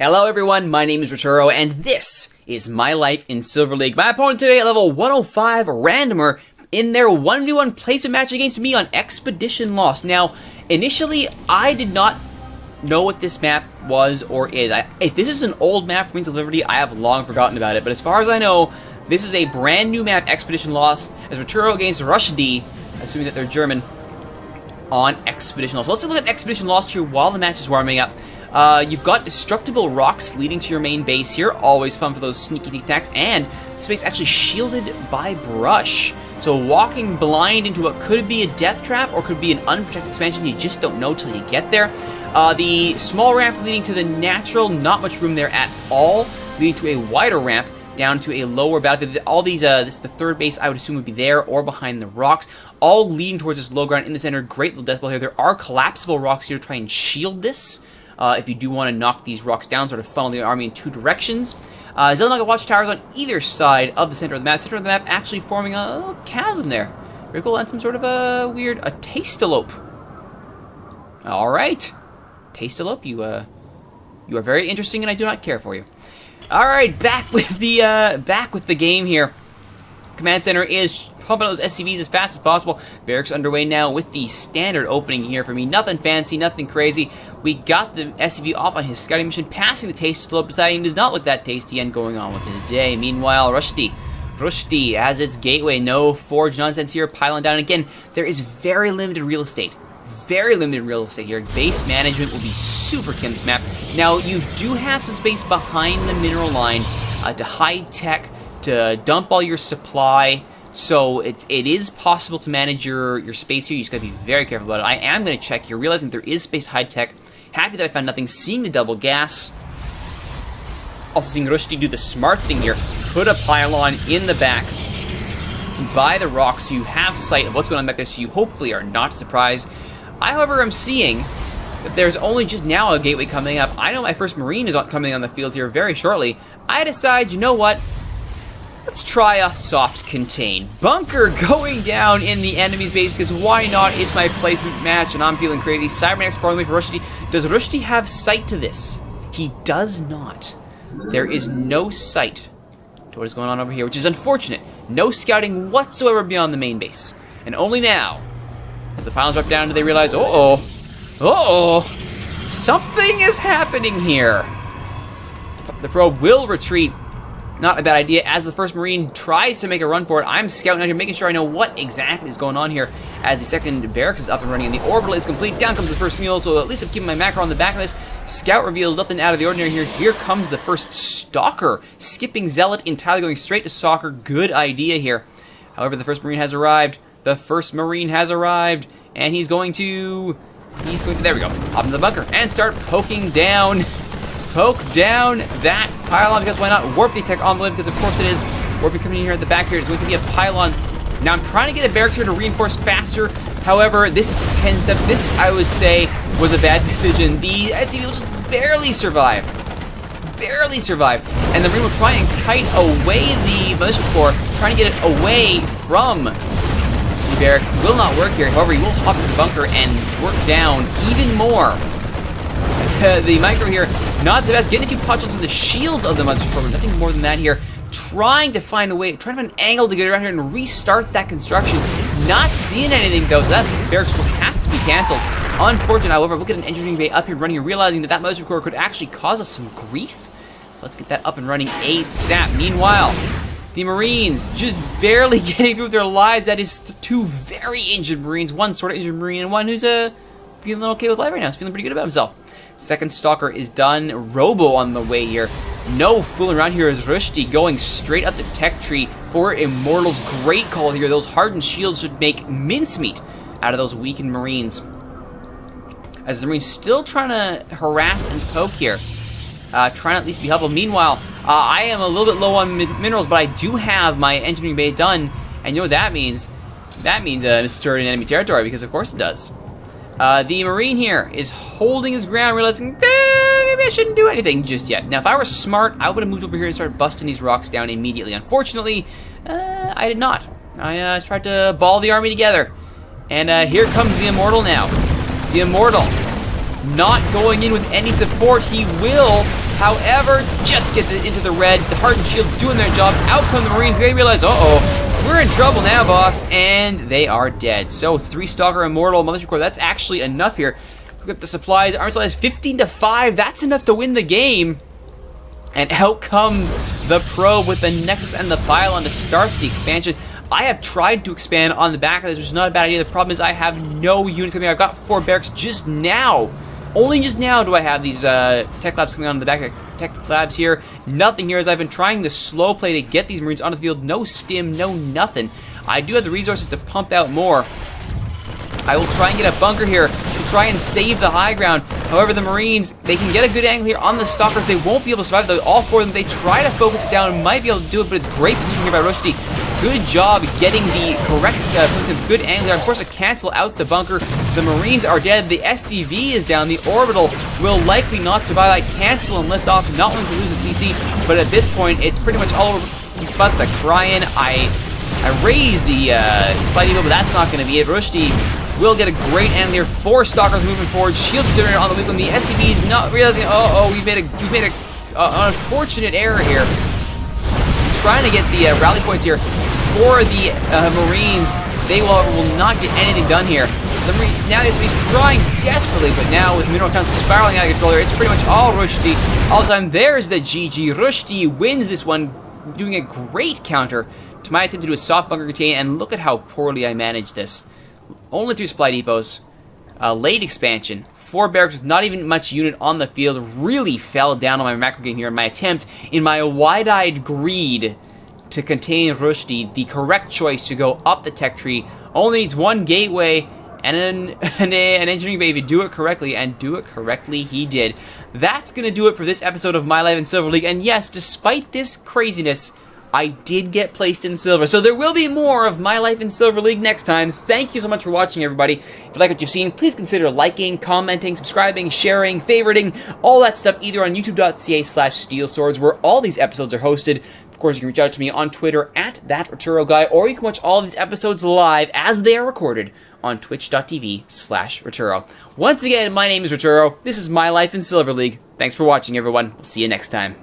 Hello everyone, my name is Rituro, and this is My Life in Silver League. My opponent today at level 105, Randomer, in their 1v1 placement match against me on Expedition Lost. Now, initially, I did not know what this map was or is. If this is an old map for Wings of Liberty, I have long forgotten about it, but as far as I know, this is a brand new map, Expedition Lost, as Rituro against Rushdie, assuming that they're German, on Expedition Lost. So let's look at Expedition Lost here while the match is warming up. You've got destructible rocks leading to your main base here. Always fun for those sneaky attacks. And this base actually shielded by brush. So walking blind into what could be a death trap or could be an unprotected expansion, you just don't know till you get there. The small ramp leading to the natural, not much room there at all. Leading to a wider ramp down to a lower battlefield. All these, this is the third base I would assume would be there or behind the rocks. All leading towards this low ground in the center. Great little death ball here. There are collapsible rocks here to try and shield this. If you do want to knock these rocks down, sort of funnel the army in two directions. Zelnaga watchtowers on either side of the center of the map. Center of the map actually forming a little chasm there. Very cool, and some sort of a weird, tastalope. Alright. Tastalope, you are very interesting and I do not care for you. Alright, back with the game here. Command center is pumping those SCVs as fast as possible. Barracks underway now with the standard opening here for me. Nothing fancy, nothing crazy. We got the SCV off on his scouting mission, passing the taste slope, deciding it does not look that tasty, and going on with his day. Meanwhile, Rushdie has its gateway. No forge nonsense here. Pylon down. And again, there is very limited real estate. Very limited real estate here. Base management will be super key on this map. Now, you do have some space behind the mineral line to hide tech, to dump all your supply. So it is possible to manage your space here. You just gotta be very careful about it. I am gonna check here, realizing there is space to hide tech. Happy that I found nothing. Seeing the double gas. Also seeing Rushdie do the smart thing here. Put a pylon in the back by the rocks so you have sight of what's going on back there, so you hopefully are not surprised. I, however, am seeing that there's only just now a gateway coming up. I know my first Marine is coming on the field here very shortly. I decide, you know what? Let's try a soft contain. Bunker going down in the enemy's base, because why not? It's my placement match and I'm feeling crazy. Cybernetic scoring away for Rushdie. Does Rushdie have sight to this? He does not. There is no sight to what is going on over here, which is unfortunate. No scouting whatsoever beyond the main base. And only now, as the pylons drop down, do they realize, something is happening here. The probe will retreat. Not a bad idea. As the first Marine tries to make a run for it, I'm scouting out here, making sure I know what exactly is going on here. As the second barracks is up and running and the orbital is complete, down comes the first mule, so at least I'm keeping my macro on the back of this. Scout reveals nothing out of the ordinary here. Here comes the first Stalker, skipping Zealot, entirely going straight to Stalker. Good idea here. However, the first Marine has arrived. And he's going to, there we go, hop into the bunker and start poking down. Poke down that pylon, because why not? Warp tech on the limb, because of course it is. Warping coming in here at the back here. It's going to be a pylon. Now I'm trying to get a barracks here to reinforce faster. However, this I would say was a bad decision. The SCV will just barely survive. And the Marine will try and kite away the militia corps, trying to get it away from the barracks. It will not work here. However, he will hop into the bunker and work down even more. The micro here, not the best. Getting a few pot shots in the shields of the militia corps, nothing more than that here. Trying to find a way, trying to find an angle to get around here and restart that construction. Not seeing anything though, so that barracks will have to be canceled. Unfortunate, however, we'll get an engineering bay up here running and realizing that militia corps could actually cause us some grief. Let's get that up and running ASAP. Meanwhile, the Marines just barely getting through with their lives. That is two very injured Marines, one sort of injured Marine and one who's feeling okay with life right now. He's feeling pretty good about himself. Second Stalker is done. Robo on the way here. No fooling around here as Rushdie going straight up the tech tree for Immortals. Great call here. Those hardened shields should make mincemeat out of those weakened Marines. As the Marines still trying to harass and poke here. Trying to at least be helpful. Meanwhile, I am a little bit low on minerals, but I do have my engineering bay done. And you know what that means? That means misturning enemy territory, because of course it does. The Marine here is holding his ground, realizing maybe I shouldn't do anything just yet. Now, if I were smart, I would have moved over here and started busting these rocks down immediately. Unfortunately, I did not. I tried to ball the army together. And here comes the Immortal now. The Immortal not going in with any support. He will However, just get into the red. The hardened shields doing their job. Out come the Marines. They realize, uh-oh, we're in trouble now, boss. And they are dead. So 3 Stalker Immortal, Mothership Core. That's actually enough here. Look at the supplies. Armor supplies 15-5. That's enough to win the game. And out comes the Probe with the Nexus and the Pylon to start the expansion. I have tried to expand on the back of this, which is not a bad idea. The problem is I have no units coming out. I've got 4 barracks just now. Only just now do I have these tech labs coming on the back of tech labs here. Nothing here as I've been trying to slow play to get these Marines onto the field. No stim, no nothing. I do have the resources to pump out more. I will try and get a bunker here to try and save the high ground. However, the Marines, they can get a good angle here on the Stalkers. They won't be able to survive, though. All 4 of them, they try to focus it down and might be able to do it, but it's great position here by Rushdie. Good job getting the correct, good angle there. Of course, a cancel out the bunker. The Marines are dead. The SCV is down. The Orbital will likely not survive. I cancel and lift off, not wanting to lose the CC, but at this point, it's pretty much all over but the Cryan. I raise the Spidey, but that's not going to be it. Rushdie will get a great angle here. 4 Stalkers moving forward. Shield generator on the weak one. The SCV is not realizing, we've made an unfortunate error here. Trying to get the rally points here for the Marines. They will not get anything done here. Now the SCV's trying desperately, but now with mineral counts spiraling out of control here, it's pretty much all Rushdie all the time. There's the GG. Rushdie wins this one, doing a great counter to my attempt to do a soft bunker contain, and look at how poorly I managed this. Only 3 supply depots, late expansion, 4 barracks with not even much unit on the field. Really fell down on my macro game here in my attempt, in my wide-eyed greed to contain Rushdie. The correct choice to go up the tech tree only needs 1 gateway and an engineering bay. If you do it correctly, and do it correctly, he did. That's going to do it for this episode of My Life in Silver League. And yes, despite this craziness, I did get placed in silver. So there will be more of My Life in Silver League next time. Thank you so much for watching, everybody. If you like what you've seen, please consider liking, commenting, subscribing, sharing, favoriting, all that stuff either on youtube.ca/steelswords, where all these episodes are hosted. Of course, you can reach out to me on Twitter @thatRituroGuy, or you can watch all of these episodes live as they are recorded on twitch.tv/Rituro. Once again, my name is Rituro. This is My Life in Silver League. Thanks for watching, everyone. We'll see you next time.